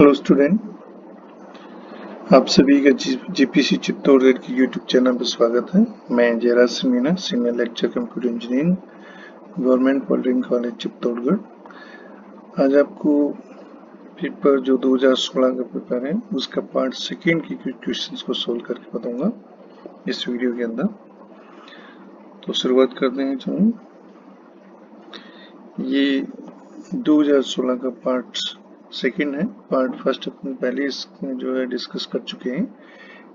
Hello student, आप सभी का जीपीसी चित्तौड़गढ़ की यूट्यूब चैनल पर स्वागत है। मैं Jairaj Singh Meena, senior lecture computer engineering, government polytechnic college Chittorgarh. आज आपको पेपर जो 2016 का पेपर है उसका पार्ट सेकेंड की क्वेश्चंस को सोल्व करके बताऊंगा इस वीडियो के अंदर। तो शुरुआत करते हैं। चलो, ये 2016 का पार्ट सेकेंड है। पार्ट फर्स्ट अपन पहले इसमें जो है डिस्कस कर चुके हैं।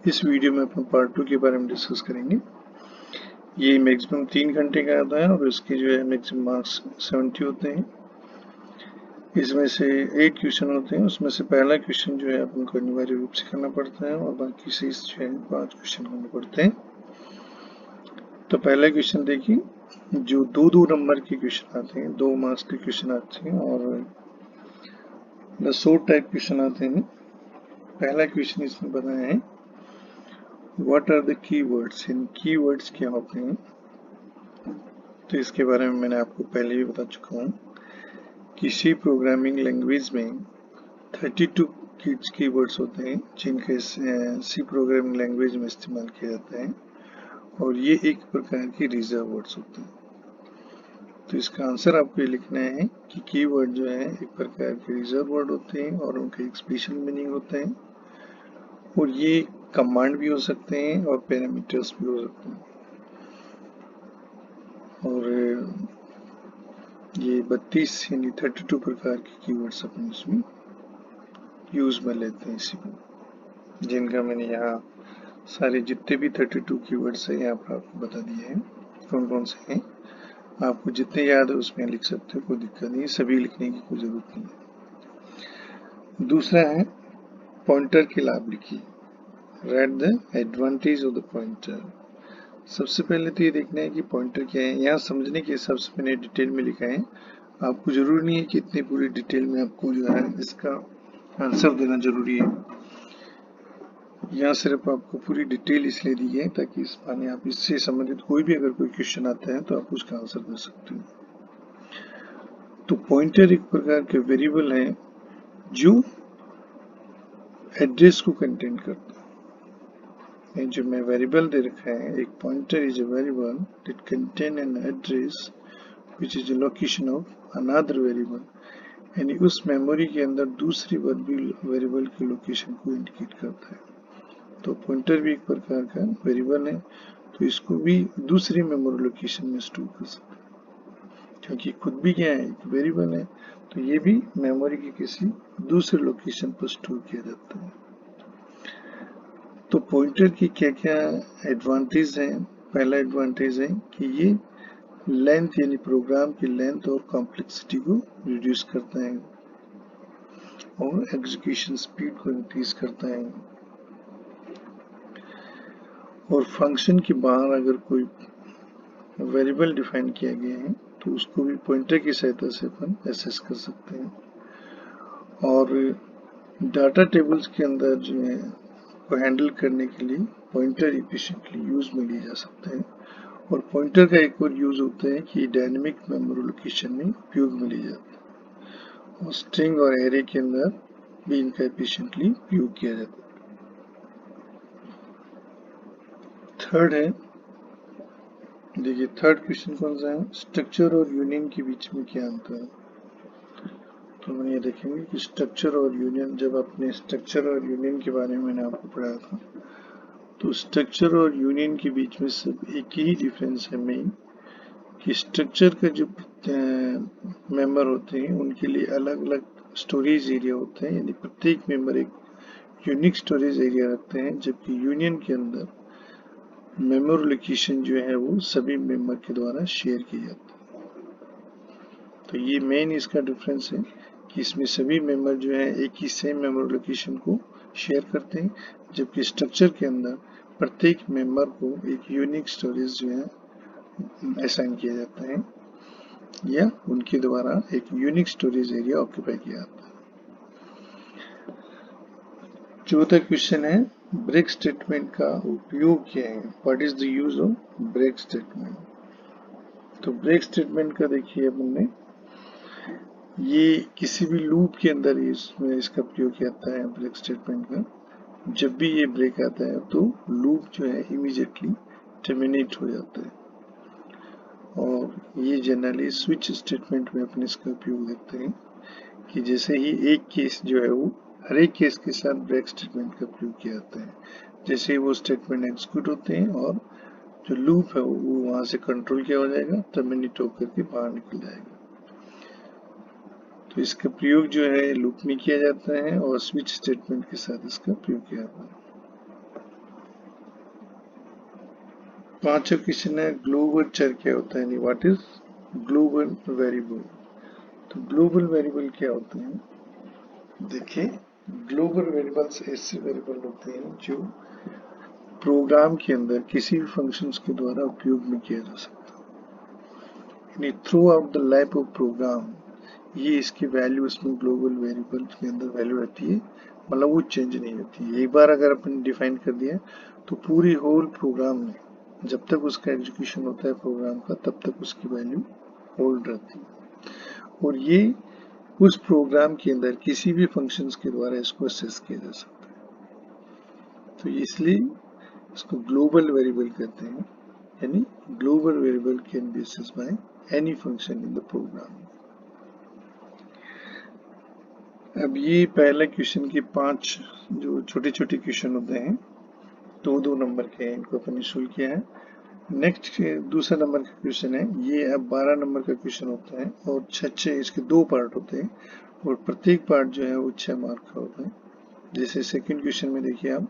इस वीडियो में अपन पार्ट 2 के बारे में डिस्कस करेंगे। ये मैक्सिमम 3 घंटे का आता है और इसके जो है मैक्सिमम मार्क्स 70 होते हैं। इसमें से 8 क्वेश्चन होते हैं, उसमें से पहला क्वेश्चन जो है अपन को अनिवार्य रूप से करना पड़ता है और बाकी 6 जो है 5 क्वेश्चन करने पड़ते हैं। तो पहला क्वेश्चन देखिए, जो दो नंबर के क्वेश्चन आते हैं, 2 मार्क्स के क्वेश्चन आते हैं और 100 टाइप क्वेश्चन आते हैं। पहला क्वेश्चन इसमें बताया है, व्हाट आर द कीवर्ड्स। इन कीवर्ड्स क्या होते हैं? तो इसके बारे में मैंने आपको पहले भी बता चुका हूँ कि सी प्रोग्रामिंग लैंग्वेज में 32 कीवर्ड्स होते हैं जिनके सी प्रोग्रामिंग लैंग्वेज में इस्तेमाल किया जाता है और ये एक प्रकार के रिजर्व वर्ड्स होते हैं। तो इसका आंसर आपको ये लिखना है कि कीवर्ड जो है एक प्रकार के रिजर्व वर्ड होते हैं और उनका एक स्पेशल मीनिंग होता है और ये कमांड भी हो सकते हैं और पैरामीटर्स भी हो सकते हैं। और ये 32 यानी 32 प्रकार के कीवर्ड्स अपन इसमें यूज में लेते हैं इसी में, जिनका मैंने यहाँ सारे जितने भी 32 कीवर्ड्स हैं यहाँ पर आपको बता दिए हैं कौन कौन से हैं। आपको जितने याद है उसमें लिख सकते हो, कोई दिक्कत नहीं, सभी लिखने की कोई जरूरत नहीं है। दूसरा है पॉइंटर के लाभ लिखिए। Right the advantage of the pointer. सबसे पहले तो ये देखना है कि पॉइंटर क्या है। यहाँ समझने के हिसाब से मैंने डिटेल में लिखा है, आपको जरूरी नहीं है कि इतनी पूरी डिटेल में आपको जो है इसका आंसर देना जरूरी है। यहाँ सिर्फ आपको पूरी डिटेल इसलिए दी है ताकि इस माने आप इससे संबंधित कोई भी अगर कोई क्वेश्चन आता है तो आप उसका आंसर दे सकते हो। तो पॉइंटर एक प्रकार के वेरिएबल है जो एड्रेस को कंटेन करता है। जो मैं वेरिएबल दे रखा है, एक pointer is a variable that contain an address which is a location of another variable, यानी उस मेमोरी के अंदर दूसरी वेरिएबल की लोकेशन को इंडिकेट करता है। तो पॉइंटर भी एक प्रकार का वेरिएबल है, तो इसको भी दूसरी मेमोरी लोकेशन में स्टोर कर सकते हैं क्योंकि खुद भी क्या है, एक वेरिएबल है, तो ये भी मेमोरी की किसी दूसरे लोकेशन पर स्टोर किया जाता है। तो पॉइंटर की क्या क्या एडवांटेज हैं? पहला एडवांटेज है कि ये लेंथ यानी प्रोग्राम की लेंथ और कॉम्प्लेक्सिटी को रिड्यूस करता है और एग्जीक्यूशन स्पीड को इंक्रीज करता है। और फंक्शन के बाहर अगर कोई वेरिएबल डिफाइन किया गया है तो उसको भी पॉइंटर की सहायता से अपन एक्सेस कर सकते हैं। और डाटा टेबल्स के अंदर जो है को हैंडल करने के लिए पॉइंटर इफिशिएंटली यूज में लिए जा सकते हैं। और पॉइंटर का एक और यूज होता है कि डायनेमिक मेमोरी लोकेशन में उपयोग में लिए जाते हैं और स्ट्रिंग और एरे के अंदर भी इनका एफिशिएंटली उपयोग किया जाता है। थर्ड है, देखिए थर्ड क्वेश्चन कौन सा है, स्ट्रक्चर और यूनियन के बीच में क्या अंतर है। तो हम ये देखेंगे कि स्ट्रक्चर और यूनियन, जब अपने स्ट्रक्चर और यूनियन के बारे में मैंने आपको पढ़ाया था, तो स्ट्रक्चर और यूनियन के बीच में सिर्फ एक ही डिफरेंस है मेन, कि स्ट्रक्चर का जो मेंबर होते हैं उनके लिए अलग अलग स्टोरेज एरिया होते हैं, यानी प्रत्येक मेंबर एक यूनिक स्टोरेज एरिया रखते हैं, जबकि यूनियन के अंदर मेमोरी लोकेशन जो है वो सभी मेंबर के द्वारा शेयर की जाती है। तो ये मेन इसका डिफरेंस है कि इसमें सभी मेंबर जो है एक ही सेम मेमोरी लोकेशन को शेयर करते हैं, जबकि स्ट्रक्चर के अंदर प्रत्येक मेंबर को एक यूनिक स्टोरेज जो है असाइन किया जाता है या उनके द्वारा एक यूनिक स्टोरेज एरिया ऑक्यूपाई किया जाता है। चौथा क्वेश्चन है, ब्रेक स्टेटमेंट का उपयोग क्या है। What is the use of break statement. तो ब्रेक स्टेटमेंट का देखिए अपन ने ये किसी भी लूप के अंदर इसमें इसका प्रयोग किया जाता है ब्रेक स्टेटमेंट का। जब भी ये ब्रेक आता है तो लूप जो है इमीडिएटली टर्मिनेट हो जाता है। और ये जनरली स्विच स्टेटमेंट में अपने इसका उपयोग देखते हैं कि जैसे ही एक केस जो है वो हर एक केस के साथ ब्रेक स्टेटमेंट का प्रयोग किया जाता है। जैसे ही वो स्टेटमेंट एग्जीक्यूट होते हैं और जो लूप है वो वहां से कंट्रोल किया हो जाएगा, टर्मिनेट होकर के बाहर निकल जाएगा। तो इसका प्रयोग जो है लूप में किया जाता है और स्विच स्टेटमेंट के साथ इसका प्रयोग किया जाता है। पांचवा क्वेश्चन है ग्लोबल चर क्या होता है, व्हाट इज ग्लोबल वेरिएबल। तो ग्लोबल वेरिएबल क्या होते हैं, देखिए ग्लोबल वेरिएबल्स ऐसे वेरिएबल होते हैं जो प्रोग्राम के अंदर किसी भी फंक्शंस के द्वारा उपयोग में किया जा सकता है, यानी throughout the life of program ये इसकी वैल्यू इसमें ग्लोबल वेरिएबल के अंदर वैल्यू रहती है, मतलब वो चेंज नहीं होती है। एक बार अगर अपन डिफाइन कर दिया तो पूरी होल प्रोग्राम में जब तक उसका एग्जीक्यूशन होता है प्रोग्राम का तब तक उसकी वैल्यू होल्ड रहती है। और ये उस प्रोग्राम के अंदर किसी भी फंक्शंस के द्वारा इसको असेस किया जा सकता है। तो इसलिए इसको ग्लोबल वेरिएबल कहते हैं, यानी global variable can be accessed by any function in the program. अब ये पहला क्वेश्चन के 5 जो छोटे छोटे क्वेश्चन होते हैं 2-2 नंबर के, इनको अपन ने सोल्व किया है। नेक्स्ट दूसरा नंबर का क्वेश्चन है, ये अब 12 नंबर का क्वेश्चन होता है और 6 इसके 2 पार्ट होते हैं और प्रत्येक पार्ट जो है वो 6 मार्क का होता है। जैसे सेकंड क्वेश्चन में देखिए आप,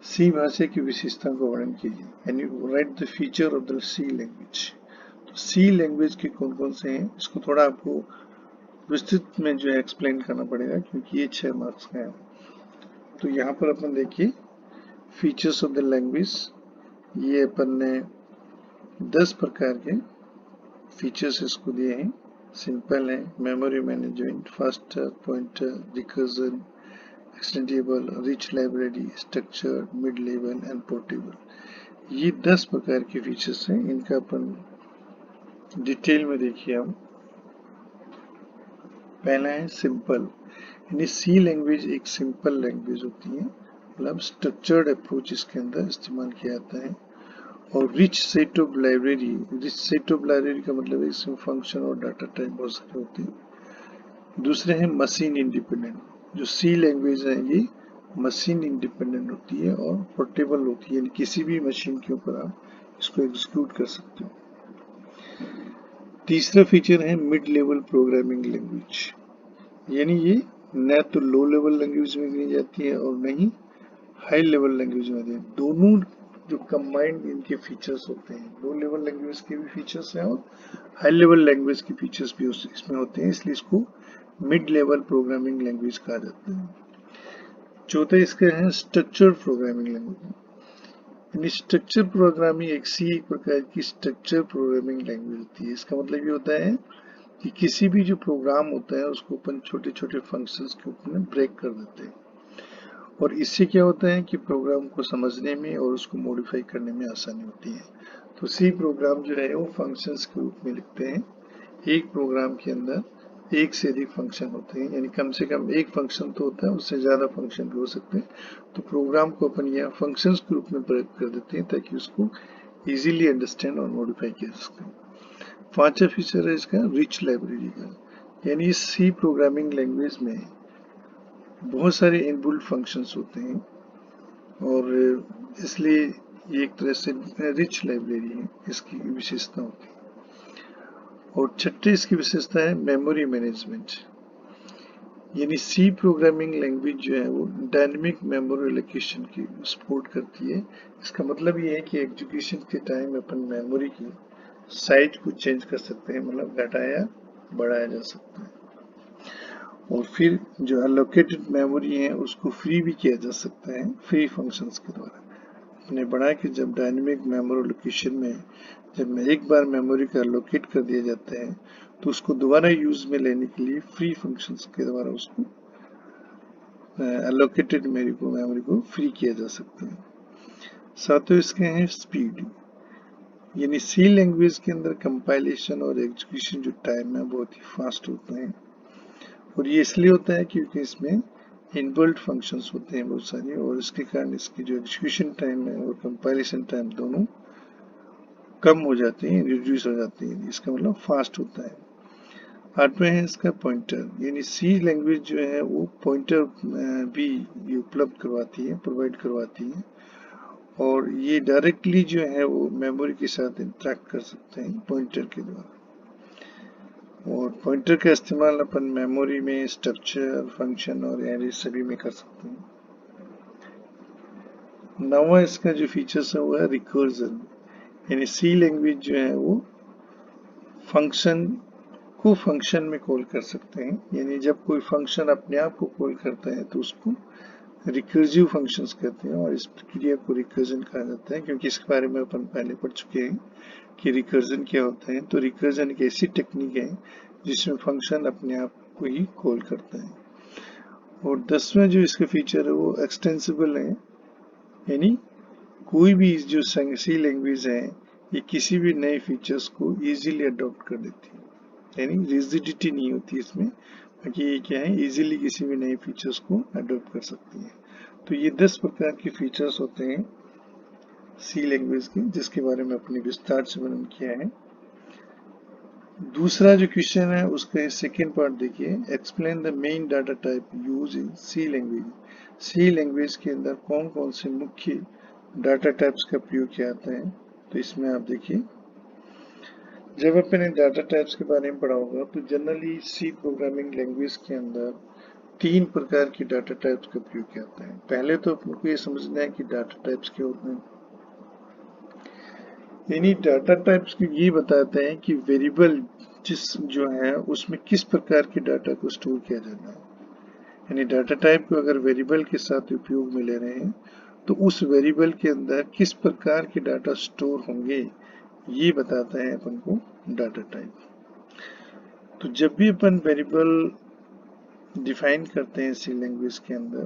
सी भाषा की विशेषता को वर्णन कीजिए, यानी write the feature of the C language. तो सी लैंग्वेज के कौन कौन से हैं, इसको थोड़ा आपको विस्तृत में जो है एक्सप्लेन करना पड़ेगा क्योंकि ये 6 मार्क्स का है। तो यहाँ पर अपन देखिए फीचर्स ऑफ द लैंग्वेज, ये अपन ने 10 प्रकार के फीचर्स इसको दिए हैं। सिंपल है, memory management, fast pointer, recursion, extendable, rich library, structure, mid level and portable. ये 10 प्रकार के फीचर्स हैं, इनका अपन डिटेल में देखिए हम। पहला है सिंपल, यानी सी लैंग्वेज एक सिंपल लैंग्वेज होती है, मतलब स्ट्रक्चर्ड अप्रोच इसके अंदर इस्तेमाल किया जाता है। और rich set of library, rich set of library का मतलब है इसमें फंक्शन और डाटा टाइप बहुत सारे होते हैं। दूसरे हैं मशीन इंडिपेंडेंट, जो सी लैंग्वेज है ये मशीन इंडिपेंडेंट होती है और पोर्टेबल होती है, यानी किसी भी मशीन के ऊपर आप इसको एग्जीक्यूट कर सकते हो। तीसरा फीचर है मिड लेवल प्रोग्रामिंग लैंग्वेज, यानी ये न तो लो लेवल लैंग्वेज में गिनी जाती है और न ही हाई लेवल लैंग्वेज में आती है। दोनों जो कंबाइंड इनके फीचर्स होते हैं, लो लेवल लैंग्वेज के भी फीचर्स हैं और हाई लेवल लैंग्वेज के फीचर्स भी इसमें होते हैं, इसलिए इसको मिड लेवल प्रोग्रामिंग लैंग्वेज कहा जाता है। चौथा इसका है स्ट्रक्चर्ड प्रोग्रामिंग लैंग्वेज, यानी स्ट्रक्चर प्रोग्रामिंग एक प्रकार की स्ट्रक्चर प्रोग्रामिंग लैंग्वेज होती है। इसका मतलब ये होता है कि किसी भी जो प्रोग्राम होता है उसको अपन छोटे छोटे फंक्शंस के ऊपर ब्रेक कर देते हैं और इससे क्या होता है कि प्रोग्राम को समझने में और उसको मॉडिफाई करने में आसानी होती है। तो सी प्रोग्राम जो है वो फंक्शंस के रूप में लिखते हैं। एक प्रोग्राम के अंदर एक से अधिक फंक्शन होते हैं, यानी कम से कम एक फंक्शन तो होता है, उससे ज्यादा फंक्शन भी हो सकते हैं। तो प्रोग्राम को अपन यहाँ फंक्शंस के रूप में प्रयोग कर देते हैं ताकि उसको इजीली अंडरस्टैंड और मॉडिफाई किया जा सके। पांचवा फीचर है इसका रिच लाइब्रेरी का, यानी इस सी प्रोग्रामिंग लैंग्वेज में बहुत सारे इनबिल्ट फंक्शंस होते हैं और इसलिए ये एक तरह से रिच लाइब्रेरी है, इसकी विशेषता होती है। और छठी इसकी विशेषता है मेमोरी मैनेजमेंट, यानी सी प्रोग्रामिंग लैंग्वेज जो है वो डायनेमिक मेमोरी एलोकेशन की सपोर्ट करती है। इसका मतलब ये है कि एग्जीक्यूशन के टाइम अपन मेमोरी की साइज को चेंज कर सकते हैं, मतलब घटाया बढ़ाया जा सकता है। और फिर जो एलोकेटेड मेमोरी है उसको फ्री भी किया जा सकता है फ्री फंक्शंस के द्वारा। हमने बढ़ा कि जब डायनेमिक मेमोरी लोकेशन में जब एक बार मेमोरी का एलोकेट कर दिया जाता है तो उसको दोबारा यूज में लेने के लिए फ्री फंक्शंस के द्वारा उसको एलोकेटेड मेमोरी को फ्री किया जा सकता है। साथ ही इसके हैं स्पीड, यानी सी लैंग्वेज के अंदर कंपाइलेशन और एग्जीक्यूशन जो टाइम है बहुत ही फास्ट होता है, और ये इसलिए होता है क्योंकि इसमें इनबिल्ट फंक्शंस होते हैं बहुत सारे, और इसके कारण इसकी जो एग्जीक्यूशन टाइम है और कंपाइलेशन टाइम दोनों कम हो जाते हैं, रिड्यूस हो जाते हैं। इसका मतलब फास्ट होता है। आठवें है इसका पॉइंटर, यानी सी लैंग्वेज जो है वो पॉइंटर भी ये उपलब्ध करवाती है, प्रोवाइड करवाती है, और ये डायरेक्टली जो है वो मेमोरी के साथ इंटरेक्ट कर सकते हैं पॉइंटर के द्वारा। और पॉइंटर का इस्तेमाल अपन मेमोरी में स्ट्रक्चर, फंक्शन और एरे सभी में कर सकते हैं। नवा इसका जो फीचर्स है वो है रिकर्जन, यानी सी लैंग्वेज जो है वो फंक्शन को फंक्शन में कॉल कर सकते हैं, यानी जब कोई फंक्शन अपने आप को कॉल करता है तो उसको रिकर्सिव फंक्शंस कहते हैं, और इस प्रक्रिया को रिकर्जन कहा जाता है, क्योंकि इसके बारे में अपन पहले पढ़ चुके हैं कि रिकर्जन क्या होता है। तो रिकर्जन एक ऐसी टेक्निक है जिसमें फंक्शन अपने आप को ही कॉल करता है। और 10वां जो इसका फीचर है वो एक्सटेंसिबल है, यानी कोई भी जो सी लैंग्वेज है ये किसी भी नए फीचर्स को इजीली अडॉप्ट कर लेती है, यानी रिजिडिटी नहीं होती इसमें, बाकी ये क्या है इजीली किसी भी नए फीचर्स को अडॉप्ट कर सकती है। तो ये 10 प्रकार के फीचर्स होते हैं सी लैंग्वेज के, जिसके बारे में अपने विस्तार से वर्णन किया है। दूसरा जो क्वेश्चन है उसका सेकेंड पार्ट देखिए, explain the main data type use in C language. C language के अंदर कौन कौन से मुख्य डाटा टाइप्स का प्रयोग किया जाता है। तो इसमें आप देखिए, जब अपने डाटा टाइप्स के बारे में पढ़ा होगा तो जनरली सी प्रोग्रामिंग लैंग्वेज के अंदर 3 प्रकार की डाटा टाइप्स का प्रयोग किया जाता है। पहले तो अपन को ये समझना है कि डाटा टाइप्स क्या होते हैं। यानी डाटा टाइप्स ये बताते हैं कि वेरिएबल जिस जो है उसमें किस प्रकार के डाटा को स्टोर किया जाना है। यानी डाटा टाइप को अगर वेरिएबल के साथ उपयोग में ले रहे हैं तो उस वेरिएबल के अंदर किस प्रकार के डाटा स्टोर होंगे, ये बताता है अपन को डाटा टाइप। तो जब भी अपन वेरिएबल डिफाइन करते हैं सी लैंग्वेज के अंदर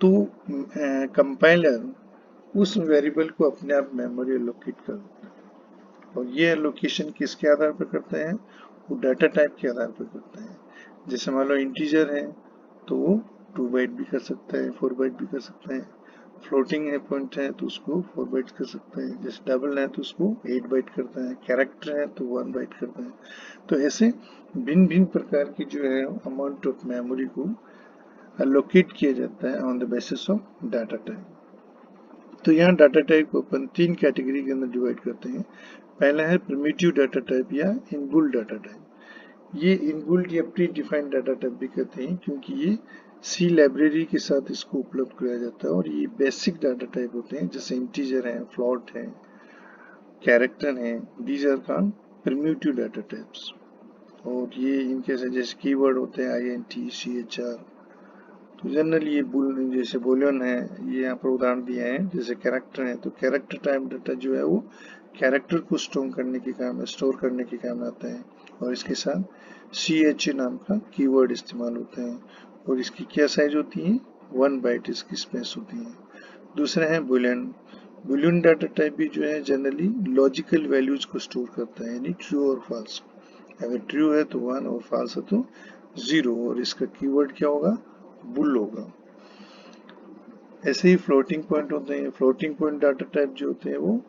तो कंपाइलर उस वेरिएबल को अपने आप मेमोरी एलोकेट कर देता है, और ये एलोकेशन किसके आधार पर करते हैं, वो डाटा टाइप के आधार पर करते हैं। जैसे मान लो इंटीजर है तो वो 2 बाइट भी कर सकता है, 4 बाइट भी कर सकता है। फ्लोटिंग है पॉइंट है तो उसको 4 बाइट कर सकता है। जैसे डबल है तो उसको 8 बाइट करता है। कैरेक्टर है तो 1 बाइट करता है। तो ऐसे भिन्न भिन्न प्रकार की जो है अमाउंट ऑफ मेमोरी को एलोकेट किया जाता है on the basis of data type. तो यहाँ डाटा टाइप को अपन 3 कैटेगरी के अंदर डिवाइड करते हैं। पहला है प्रिमिटिव डाटा टाइप या इनबिल्ट डाटा टाइप। ये इनबिल्ट या प्री डिफाइंड डाटा टाइप भी कहते हैं, क्योंकि ये सी लाइब्रेरी के साथ इसको उपलब्ध कराया जाता है, और ये बेसिक डाटा टाइप होते हैं, जैसे इंटीजर है, फ्लोट है, कैरेक्टर है। These are called primitive data types. और ये इनके जैसे कीवर्ड होते हैं INT, CHR। तो जनरली ये जैसे बुलियन है, ये यहाँ पर उदाहरण दिए हैं। जैसे कैरेक्टर है तो कैरेक्टर टाइप डाटा जो है वो कैरेक्टर को स्टोर करने के काम आता है, और इसके साथ CH नाम का कीवर्ड इस्तेमाल होता है, और इसकी क्या साइज होती है, 1 बाइट इसकी स्पेस होती है। दूसरा है बुलियन डाटा टाइप भी जो है जनरली लॉजिकल वैल्यूज को स्टोर करता है, यानी ट्रू और फॉल्स। अगर ट्रू है तो 1 और फॉल्स है तो 0, और इसका कीवर्ड क्या होगा, बुल होगा। ऐसे ही फ्लोटिंग पॉइंट होते हैं। फ्लोटिंग पॉइंट डाटा टाइप जो होते हैं वो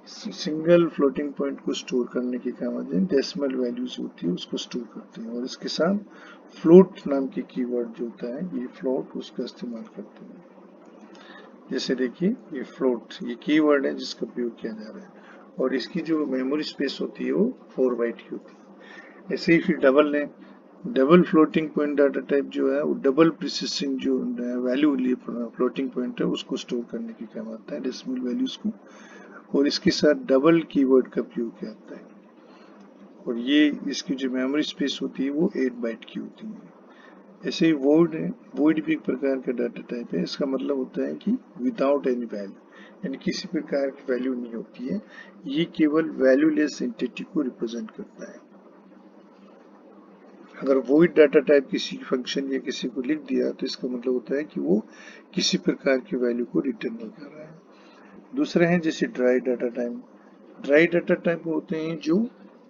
सिंगल फ्लोटिंग पॉइंट को स्टोर करने के काम आते हैं। डेसिमल वैल्यूज होती है उसको स्टोर करते हैं, और इसके साथ फ्लोट नाम के कीवर्ड जो होता है ये फ्लोट उसका इस्तेमाल करते हैं। जैसे देखिए ये फ्लोट ये कीवर्ड है जिसका प्रयोग किया जा रहा है, और इसकी जो मेमोरी स्पेस होती है वो 4 बाइट की होती है। ऐसे ही फिर डबल है। Double floating point data type जो है वो डबल प्रिसिशन जो वैल्यू फ्लोटिंग पॉइंट है उसको स्टोर करने के काम आता है, डेसिमल वैल्यूज को, और इसके साथ डबल कीवर्ड का प्रयोग किया जाता है, और ये इसकी जो मेमोरी स्पेस होती है वो 8 बाइट की होती है। ऐसे ही वॉइड है। वॉइड भी एक प्रकार का डाटा टाइप है। इसका मतलब होता है कि विदाउट एनी वैल्यू, यानी किसी प्रकार की वैल्यू नहीं होती है। ये केवल वैल्यूलेस एंटिटी को रिप्रेजेंट करता है। अगर वॉइड डाटा टाइप किसी फंक्शन या किसी को लिख दिया तो इसका मतलब होता है कि वो किसी प्रकार की वैल्यू को रिटर्न नहीं कर रहा है। दूसरा है जैसे dry data type. Dry data type होते हैं जो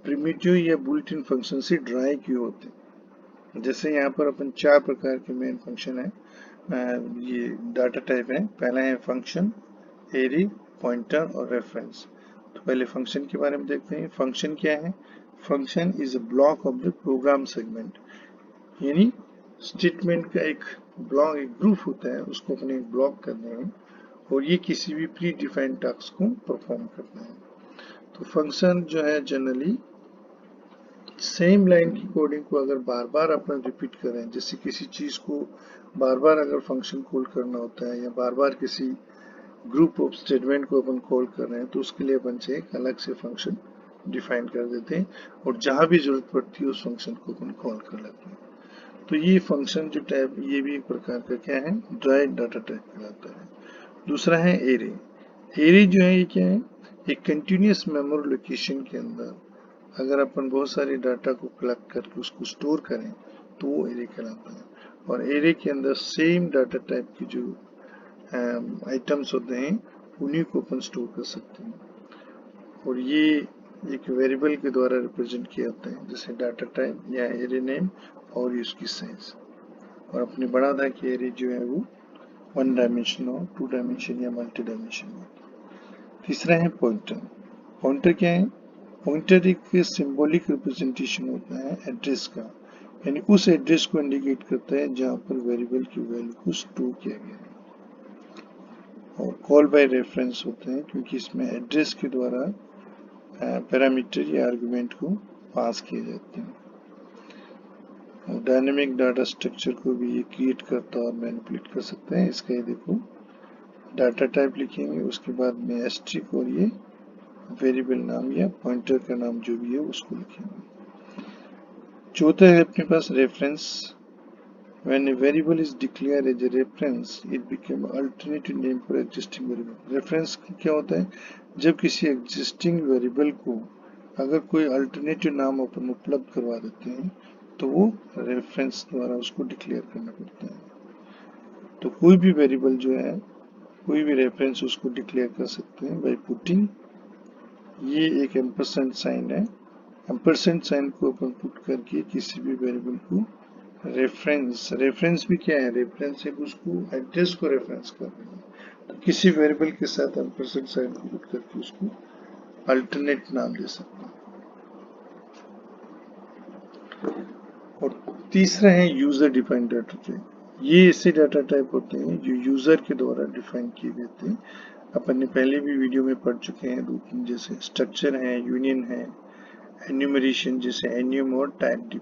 प्रिमिटिव या बुल्ट इन फंक्शन से ड्राई किए होते हैं। जैसे यहाँ पर अपन 4 प्रकार के मेन फंक्शन है, ये डाटा टाइप है। पहला है फंक्शन, एरे, पॉइंटर और रेफरेंस। तो पहले फंक्शन के बारे में देखते हैं। फंक्शन क्या है? Function is a block of the program segment, यानी स्टेटमेंट का एक ब्लॉक, एक ग्रुप होता है, उसको अपने ब्लॉक करने हैं और ये किसी भी प्री डिफाइंड टास्क को परफॉर्म करना है। तो फंक्शन जो है जनरली सेम लाइन की कोडिंग को अगर बार बार अपन रिपीट करें, जैसे किसी चीज को बार बार अगर फंक्शन कॉल करना होता है या बार बार किसी ग्रुप ऑफ स्टेटमेंट को अपन कॉल कर रहे हैं, तो उसके लिए अपन से एक अलग से फंक्शन डिफाइन कर देते हैं और जहां भी जरूरत पड़ती है उस फंक्शन को अपन कॉल कर लेते हैं। तो ये फंक्शन जो टाइप, ये भी एक प्रकार का क्या है? ड्राई डाटा टाइप कहलाता है। दूसरा है एरे। एरे जो है ये क्या है? एक कंटिन्यूस मेमोरी लोकेशन के अंदर अगर अपन बहुत सारे डाटा को कलेक्ट करके उसको स्टोर करें तो वो एरे कहलाता है। और एरे के अंदर सेम डाटा टाइप की जो आइटम्स होते हैं उन्हीं को अपन स्टोर कर सकते हैं और ये एक वेरिएबल के द्वारा रिप्रेजेंट किए जाते हैं, जैसे डाटा टाइप या एरे नेम और उसकी साइज। और अपने बड़ा था कि एरे जो है वो 1 डायमेंशन हो, 2 डायमेंशन या मल्टी डायमेंशन हो। तीसरा है पॉइंटर। पॉइंटर क्या है? पॉइंटर एक सिंबॉलिक रिप्रेजेंटेशन होता है एड्रेस का, यानी उस एड्रेस को इंडिकेट करता है जहां पर वेरिएबल की वैल्यू को स्टोर किया गया है। और कॉल बाय रेफरेंस होते हैं क्योंकि इसमें एड्रेस के द्वारा पैरामीटर या आर्गुमेंट को पास किए जाते हैं। और डायनेमिक डाटा स्ट्रक्चर को भी ये क्रिएट करता और मैनिपुलेट कर सकते हैं। इसका ये देखो, डाटा टाइप लिखेंगे, उसके बाद में एस्ट्रिक और ये वेरिएबल नाम या पॉइंटर का नाम जो भी है उसको लिखेंगे। चौथा है अपने पास reference. When a variable is declared as a reference, it became alternative name for existing variable. Reference क्या होता है? जब किसी existing variable को अगर कोई अल्टरनेटिव नाम अपन उपलब्ध करवा देते हैं तो वो रेफरेंस द्वारा उसको डिक्लेयर करना पड़ता है। तो कोई भी वेरिएबल जो है, कोई भी रेफरेंस उसको डिक्लेयर कर सकते हैं बाय पुटिंग, ये एक एम्परसेंड साइन है, एम्परसेंड साइन को अपन पुट करके किसी भी वेरिएबल को रेफरेंस, रेफरेंस भी क्या है? रेफरेंस एक उसको एड्रेस को रेफरेंस कर रहे हैं, तो किसी वेरिएबल के साथ एम्परसेंड साइन को पुट करके उसको अल्टरनेट नाम दे सकते हैं। और तीसरा है यूजर डिफाइंड डाटा टाइप। ये ऐसे डाटा टाइप होते हैं जो यूजर के द्वारा डिफाइन किए गए थे। अपन ने पहले भी वीडियो में पढ़ चुके हैं, दो तीन, जैसे स्ट्रक्चर है, यूनियन है, एन्यूमरेशन जैसे एन्यूम और टाइप डिप,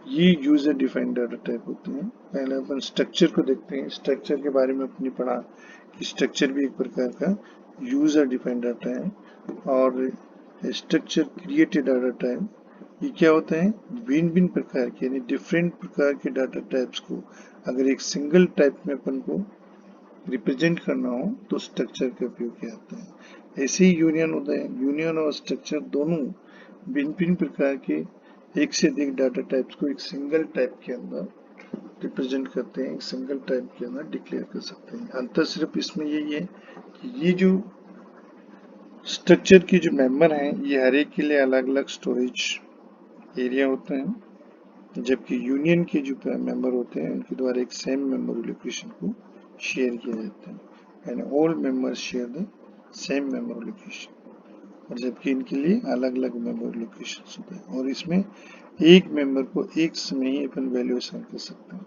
ये यूजर डिफाइंड डाटा टाइप होते हैं। पहले अपन स्ट्रक्चर को देखते हैं। स्ट्रक्चर के बारे में अपने पढ़ा कि स्ट्रक्चर भी एक प्रकार का यूजर डिफाइंड डाटा है। और स्ट्रक्चर क्रिएटेड डाटा टाइप, ये क्या होता है? भिन्न भिन्न प्रकार के, यानी डिफरेंट प्रकार के डाटा टाइप्स को अगर एक सिंगल टाइप में अपन को रिप्रेजेंट करना हो तो स्ट्रक्चर का उपयोग किया जाता है। ऐसे ही यूनियन होता है। यूनियन और स्ट्रक्चर दोनों भिन्न भिन्न प्रकार के एक से अधिक डाटा टाइप्स को एक सिंगल टाइप के अंदर रिप्रेजेंट करते हैं, एक सिंगल टाइप के अंदर डिक्लेयर कर सकते हैं। अंतर सिर्फ इसमें यही है कि ये जो स्ट्रक्चर के जो मेंबर हैं, ये हर एक के लिए अलग अलग स्टोरेज एरिया होते हैं, जबकि यूनियन के जो मेंबर होते हैं उनके द्वारा एक सेम मेमोरी लोकेशन को शेयर किया जाता है, यानी all members share the same memory location. और जबकि इनके लिए अलग अलग मेमोरी लोकेशन होते हैं और इसमें एक मेंबर को एक समय ही अपन वैल्यू असाइन कर सकते हैं,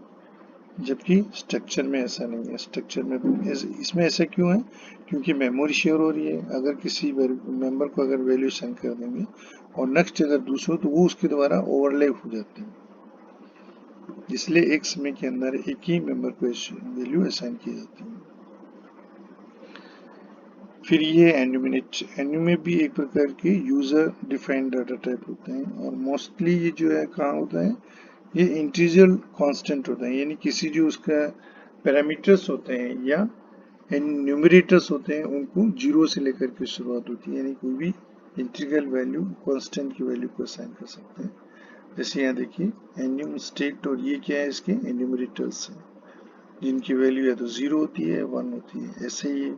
जबकि स्ट्रक्चर में ऐसा नहीं है। स्ट्रक्चर में इसमें ऐसा क्यों है? क्योंकि मेमोरी शेयर हो रही है। अगर किसी मेंबर को अगर वैल्यू असाइन कर देंगे और नेक्स्ट अगर दूसरा तो वो उसके द्वारा ओवरलैप हो जाते हैं, इसलिए एक समय के अंदर एक ही मेंबर को वैल्यू असाइन की जाती है। फिर ये एन्यूमेट भी एक प्रकार के यूजर डिफाइंड डाटा टाइप होते हैं और मोस्टली ये जो है कहाँ होता है? ये इंटीजर कांस्टेंट होता है, यानी किसी जो उसका पैरामीटर्स होते हैं या न्यूमरेटर्स होते हैं उनको जीरो से लेकर के शुरुआत होती है, यानी कोई भी इंटीग्रल वैल्यू कांस्टेंट की वैल्यू को असाइन कर सकते हैं। जैसे यहाँ देखिए एन्यूम स्टेट, और ये क्या है? इसके एन्यूमरेटर्स हैं जिनकी वैल्यू या तो 0 होती है, 1 होती है। ऐसे ही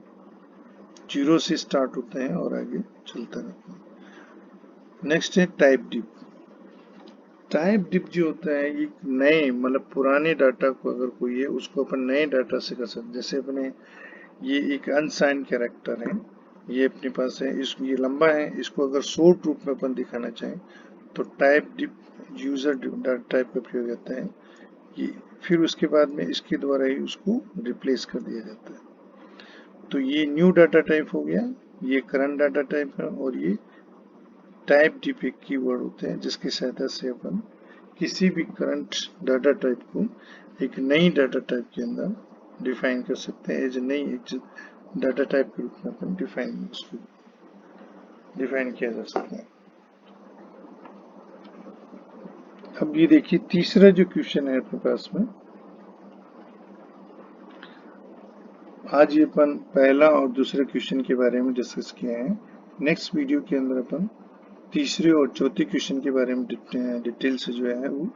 0 से स्टार्ट होते हैं और आगे चलता रहता है। नेक्स्ट है टाइप डिप। टाइप डिप जो होता है ये नए मतलब पुराने डाटा को अगर कोई है उसको अपन नए डाटा से कर सकते, जैसे अपने ये एक अनसाइंड कैरेक्टर है, ये अपने पास है, इस ये लंबा है, इसको अगर शॉर्ट रूप में अपन दिखाना चाहें तो typedef user data type का प्रयोग होता है ये, फिर उसके बाद में इसके द्वारा ही उसको रिप्लेस कर दिया जाता है। तो ये न्यू डाटा टाइप हो गया, ये करंट डाटा टाइप है, और ये टाइप डिप एक कीवर्ड होते हैं जिसकी सहायता से अपन किसी भी करंट डाटा टाइप को एक नई डाटा टाइप के अंदर डिफाइन कर सकते हैं, एज नई एक डाटा टाइप के रूप में अपन डिफाइन किया जा सकता है। अब ये देखिए तीसरा जो क्वेश्चन है अपने पास में, आज ये अपन पहला और दूसरे क्वेश्चन के बारे में डिस्कस किए हैं। नेक्स्ट वीडियो के अंदर अपन तीसरे और चौथे क्वेश्चन के बारे में डिटेल से जो है वो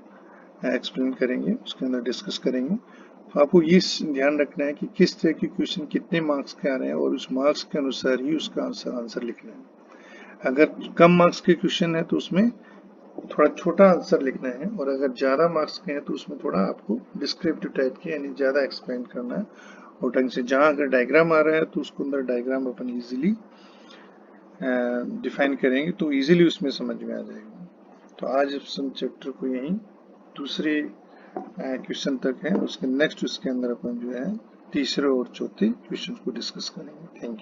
एक्सप्लेन करेंगे, उसके अंदर डिस्कस करेंगे। तो आपको ये ध्यान रखना है कि किस तरह के क्वेश्चन कितने मार्क्स के आ रहे हैं और उस मार्क्स के अनुसार ही उसका आंसर लिखना है। अगर कम मार्क्स के क्वेश्चन है तो उसमें थोड़ा छोटा आंसर लिखना है, और अगर ज्यादा मार्क्स के हैं तो उसमें थोड़ा आपको डिस्क्रिप्टिव टाइप के यानी ज्यादा एक्सप्लेन करना है, और ढंग से जहां अगर डायग्राम आ रहा है तो उसको अंदर डायग्राम अपन इजीली डिफाइन करेंगे तो इजीली उसमें समझ में आ जाएगा। तो आज इस चैप्टर को यहीं दूसरे क्वेश्चन तक है, उसके नेक्स्ट उसके अंदर अपन जो है तीसरे और चौथे क्वेश्चन को डिस्कस करेंगे। Thank you.